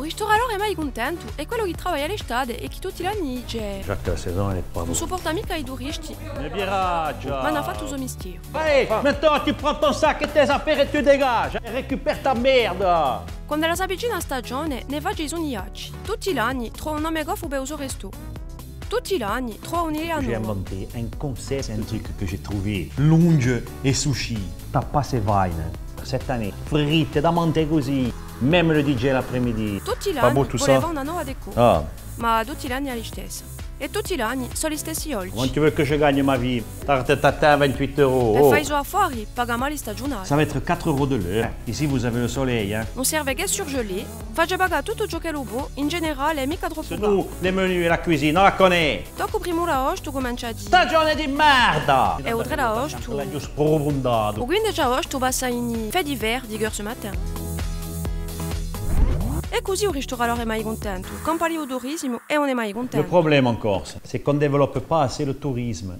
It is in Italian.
ristoratore è mai contento, è quello che lavora all'estate e che tutti gli anni dice Già che la stagione è pas non sopporta mica i turisti, Ne viraggia. ma ne ha fatto suo mestiere. Allez, maintenant tu prends ton sac et tes affaires et tu dégages. Et récupère ta merde. Quando la si avvicina la stagione, ne va i sogniacci. Tutti gli anni trova un nome goffo per il resto. Tutti gli anni trova un'idea J'ai nuova. inventé un concept, c'est un truc que j'ai trouvé. Lunge et sushi. T'as pas ces vines. Cette année, frites da monte così. Même le DJ l'après-midi. Tutti gli Pas anni beau tout voleva ça? una nuova deco, Ah, ma tutti gli anni è la stessa. E tutti gli anni sono gli stessi comment olci. tu veux que je gagne ma vie? T'as 28 euros. E Oh. fai i suoi affari, paga male stagionali. Ça va être 4 euros de l'heure. Ici, vous avez le soleil. Hein. Non serve che surgelé, faccia pagare tutto ciò che lo vuoi, in generale è mica troppo C'est caro. nous, les menus et la cuisine, on la connaît. Dopo primo la hoche, tu cominci a dire. Stagione di merda! E oltre la hoche, tu... L'ho sprofondado. O quindi già hoche, tu passa in fait d'hiver di ce matin. E così il ristoratore è mai contento. Quand parli au turismo e non è mai Le contento. problème en Corse, c'est qu'on ne développe pas assez le tourisme.